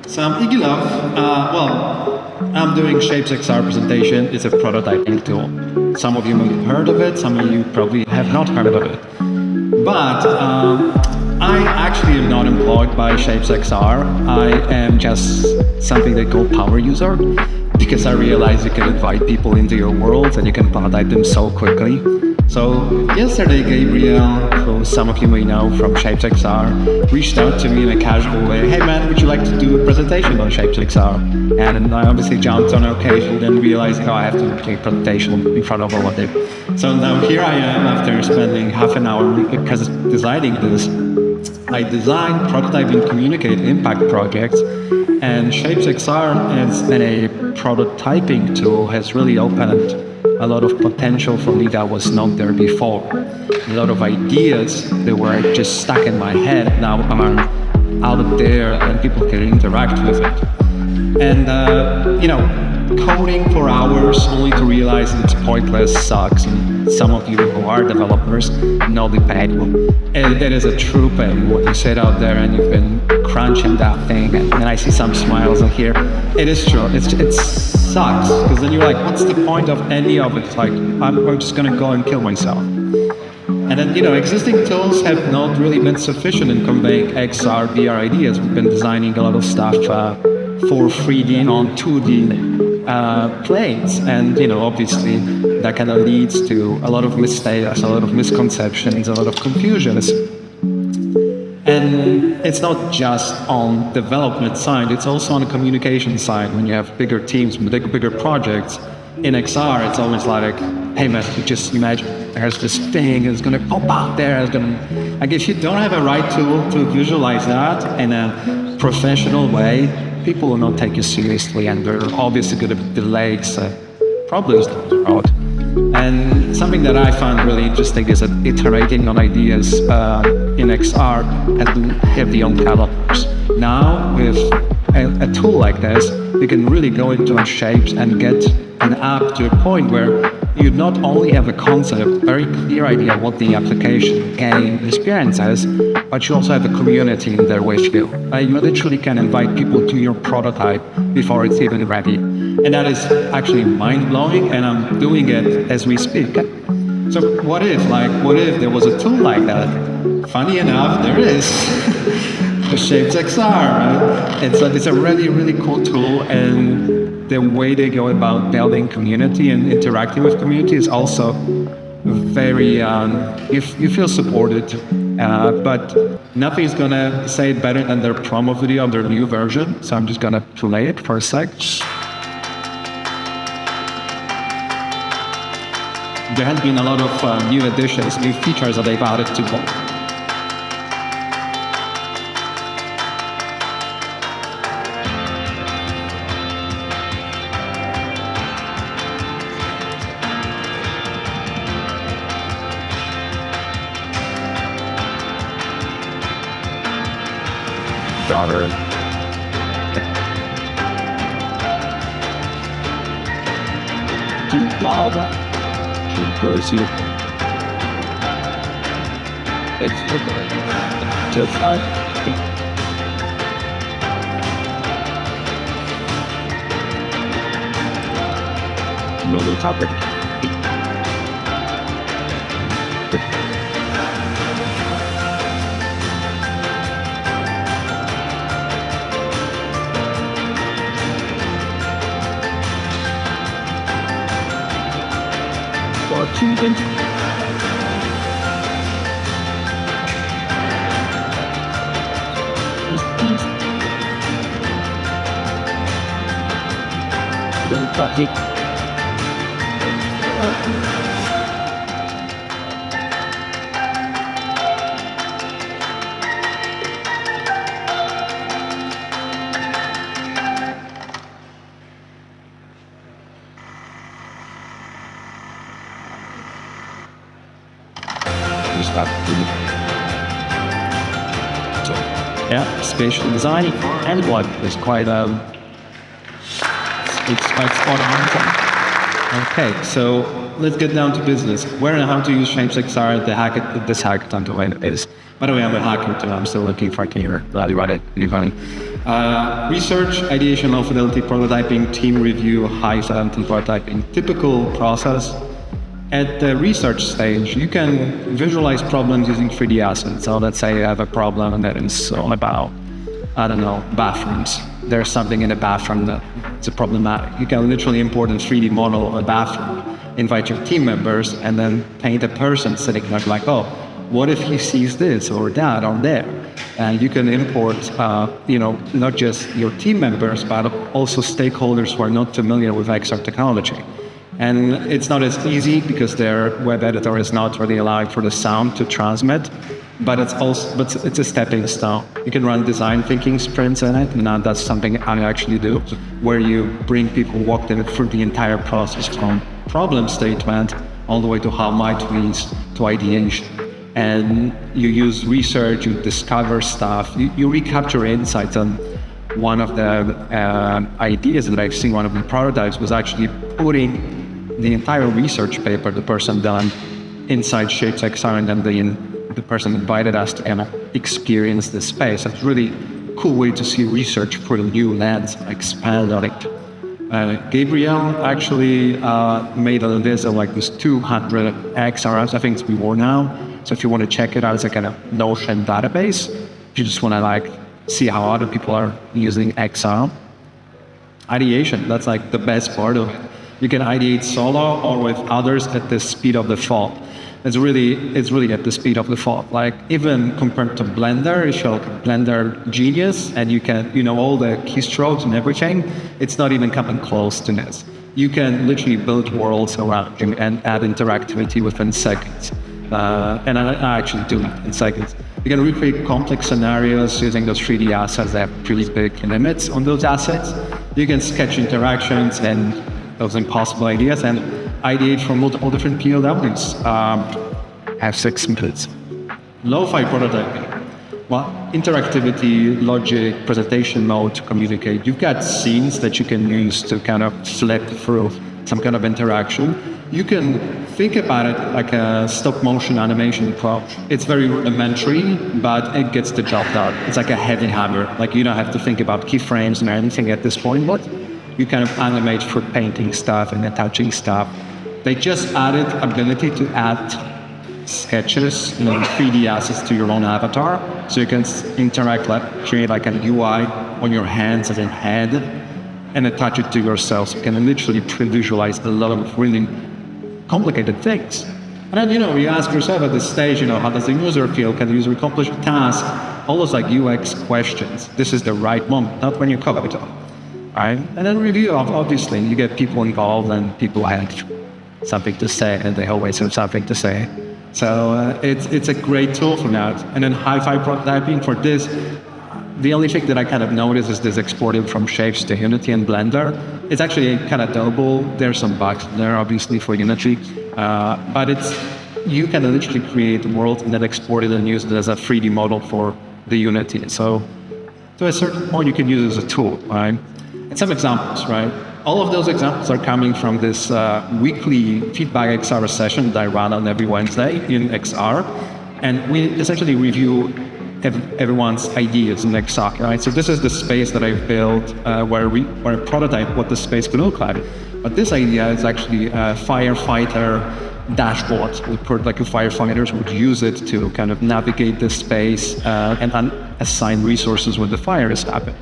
So I'm Iggy. I'm doing ShapesXR presentation. It's a prototyping tool. Some of you may have heard of it, some of you probably have not heard of it. But I actually am not employed by ShapesXR. I am just something they call power user, because I realize you can invite people into your world and you can prototype them so quickly. So yesterday, Gabriele, who some of you may know from ShapesXR, reached out to me in a casual way. Hey man, would you like to do a presentation on ShapesXR? And I obviously jumped on occasion, then realized, I have to take a presentation in front of all of them. So now here I am after spending half an hour because designing this. I design, prototype, and communicate impact projects. And ShapesXR as a prototyping tool has really opened a lot of potential for me that was not there before. A lot of ideas that were just stuck in my head now are out there and people can interact with it. And, coding for hours only to realize it's pointless sucks. And some of you who are developers know the pain. And that is a true pain. What you sit out there and you've been crunching that thing, and I see some smiles in here. It is true. It sucks, because then you're like, what's the point of any of it? Like, I'm just gonna go and kill myself. And then, existing tools have not really been sufficient in conveying XR, VR ideas. We've been designing a lot of stuff for 3D on 2D planes, and obviously that kind of leads to a lot of mistakes, a lot of misconceptions, a lot of confusions. And it's not just on development side, it's also on the communication side. When you have bigger teams, bigger projects, in XR, it's always like, hey man, you just imagine there's this thing that's gonna pop out there, if you don't have a right tool to visualize that in a professional way, people will not take you seriously, and there are obviously gonna be delays, problems down the road. And something that I found really interesting is that iterating on ideas in XR has been heavy on developers. Now, with a tool like this, you can really go into a Shapes and get an app to a point where you not only have a concept, very clear idea of what the application game experience is, but you also have a community in there with you. You literally can invite people to your prototype before it's even ready. And that is actually mind-blowing, and I'm doing it as we speak. So what if there was a tool like that? Funny enough, there is. The ShapesXR, right? It's a really, really cool tool, and the way they go about building community and interacting with community is also very, you feel supported, but nothing's gonna say it better than their promo video of their new version, so I'm just gonna play it for a sec. There has been a lot of new additions, new features that they've added to it. Daughter. It's just another topic. Children. Yeah, spatial design and what is quite it's quite spot on. Okay, so let's get down to business. Where and how to use ShapesXR this hackathon domain is. By the way, I'm a hacker too. I'm still looking for a career. Glad you read it. Pretty funny. Research, ideation, low fidelity prototyping, team review, high fidelity prototyping, typical process. At the research stage, you can visualize problems using 3D assets. So let's say you have a problem that is all about, I don't know, bathrooms. There's something in a bathroom that is problematic. You can literally import a 3D model of a bathroom, invite your team members, and then paint a person sitting there like, oh, what if he sees this or that or there? And you can import, not just your team members, but also stakeholders who are not familiar with XR technology. And it's not as easy because their web editor is not really allowing for the sound to transmit, but it's a stepping stone. You can run design thinking sprints in it, and now that's something I actually do, where you bring people walk them through the entire process from problem statement all the way to how might we to ideation. And you use research, you discover stuff, you recapture insights. And one of the ideas that I've seen, one of the prototypes, was actually putting the entire research paper the person done inside ShapesXR, and then the person invited us to kind of experience this space. It's really cool way to see research through a new lens, expand on it. Gabriele actually made a list of like this 200 XRs, I think it's more now. So if you want to check it out, it's a kind of Notion database. If you just want to like see how other people are using XR. Ideation, that's like the best part of it. You can ideate solo or with others at the speed of the thought. It's really at the speed of the thought. Like even compared to Blender, if you're like Blender genius and you can, all the keystrokes and everything, it's not even coming close to this. You can literally build worlds around you and add interactivity within seconds. And I actually do it in seconds. You can recreate complex scenarios using those 3D assets that have pretty big limits on those assets. You can sketch interactions and those impossible ideas and ideate from multiple different POWs. Have 6 minutes. Lo-fi prototyping. Well, interactivity, logic, presentation mode to communicate. You've got scenes that you can use to kind of flip through some kind of interaction. You can think about it like a stop motion animation approach. It's very rudimentary, but it gets the job done. It's like a heavy hammer. Like you don't have to think about keyframes and anything at this point, but you kind of animate for painting stuff and attaching stuff. They just added ability to add sketches, 3D assets to your own avatar, so you can interact, create like an UI on your hands as a head, and attach it to yourself. So you can literally pre-visualize a lot of really complicated things. And then, you ask yourself at this stage, how does the user feel? Can the user accomplish a task? All those like UX questions. This is the right moment, not when you code it all. Right? And then review, obviously, you get people involved and people have something to say, and they always have something to say. So it's a great tool for that. And then hi-fi prototyping for this, the only thing that I kind of noticed is this exporting from Shapes to Unity and Blender. It's actually kind of doable. There's some bugs there, obviously, for Unity. But you can literally create a world and then export it and use it as a 3D model for the Unity. So to a certain point, you can use it as a tool, right? And some examples, right? All of those examples are coming from this weekly Feedback XR session that I run on every Wednesday in XR. And we essentially review everyone's ideas in XR, right? So this is the space that I've built where I prototype what the space could look like. But this idea is actually a firefighter dashboard. Like firefighters would use it to kind of navigate the space and assign resources when the fire is happening.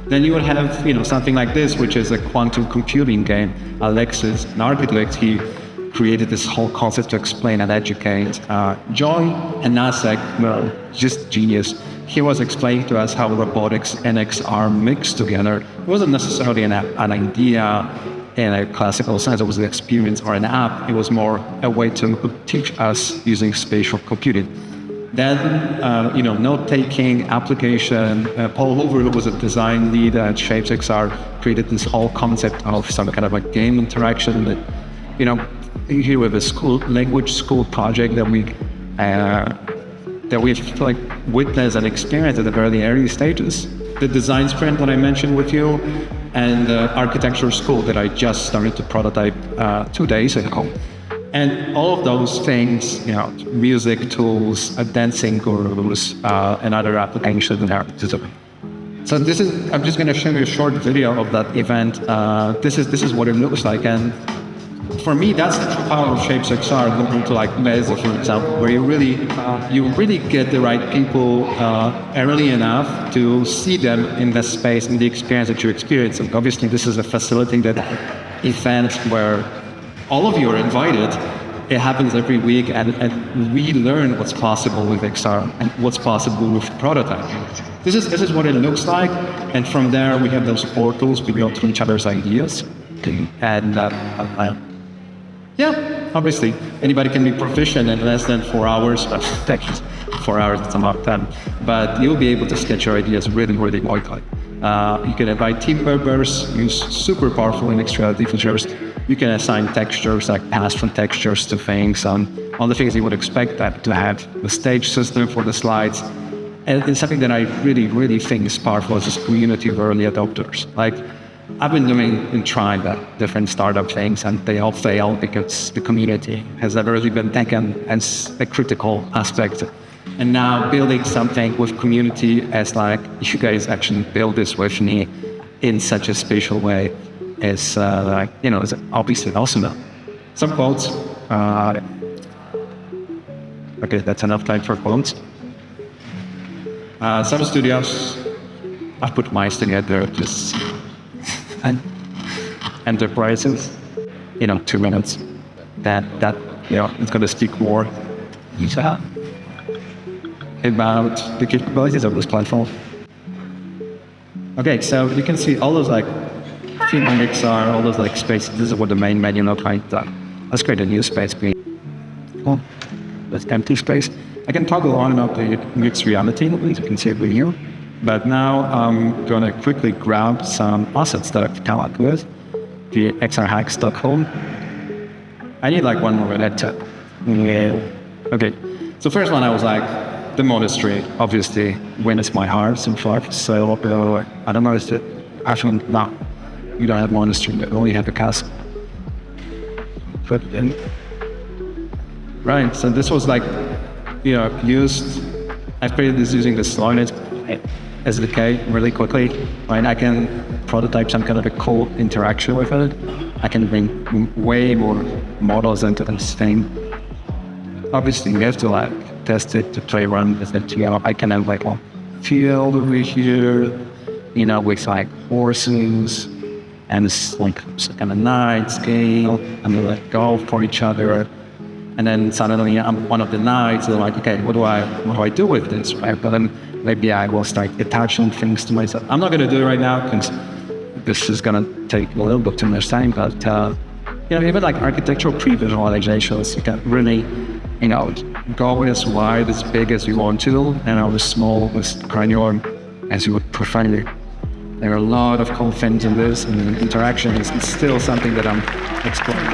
Then you would have, something like this, which is a quantum computing game. Alexis, an architect, he created this whole concept to explain and educate. John and Nasek, well, just genius. He was explaining to us how robotics and XR mixed together. It wasn't necessarily an idea in a classical sense. It was an experience or an app. It was more a way to teach us using spatial computing. Then, note-taking, application. Paul Hoover, who was a design lead at ShapesXR, created this whole concept of some kind of like game interaction that, here with a language school project that we've like witnessed and experienced at the very early stages. The design sprint that I mentioned with you, and the architecture school that I just started to prototype 2 days ago. And all of those things, music tools, dancing gurus, and other applications that are So I'm just going to show you a short video of that event. This is what it looks like, and for me, that's the true power of ShapesXR compared to like Mesa, for example, where you really get the right people early enough to see them in the space, in the experience that you experience. And obviously, this is a facilitated event where all of you are invited. It happens every week, and we learn what's possible with XR and what's possible with prototyping. This is what it looks like, and from there we have those portals. We go to each other's ideas, and yeah, obviously anybody can be proficient in less than 4 hours. 4 hours is a lot of time, but you'll be able to sketch your ideas really, really quickly. You can invite team members, use super powerful and extra features. You can assign textures, like pass from textures to things, all the things you would expect that to have. The stage system for the slides. And it's something that I really, really think is powerful is this community of early adopters. Like, I've been doing and trying different startup things, and they all fail because the community has never really been taken as a critical aspect. And now building something with community as like, you guys actually build this with me in such a special way is is obviously awesome. Some quotes. Okay, that's enough time for quotes. Some studios, I put mice together, just enterprises, 2 minutes. That it's going to speak more about the capabilities of this platform. Okay, so you can see all those like XR, all those like spaces. This is what the main menu looks like. Let's create a new space. Cool. That's empty space. I can toggle on and off the mixed reality, as you can see over here. But now I'm going to quickly grab some assets that I've come up with. The Epicenter Stockholm. I need like one more minute. Okay, so first one I was like, the monastery, obviously, wins my heart so far. So I don't know if it actually, no, you don't have monastery, you only have a castle. But then, right, so this was like, I've created this using the slowness SDK really quickly. Right, I can prototype some kind of a cool interaction with it. I can bring way more models into this thing. Obviously, you have to like test it to try run with it. I can have like a field over here, with like horses and it's like some kind of knights game, and they like go for each other. And then suddenly I'm one of the knights. They're like, okay, what do I do with this? Right? But then maybe I will start attaching things to myself. I'm not going to do it right now because this is going to take a little bit too much time. But even like architectural pre-visualizations, you can really, go as wide, as big as you want to, and as small, as granular as you would prefer. There are a lot of cool things in this, and interaction is still something that I'm exploring.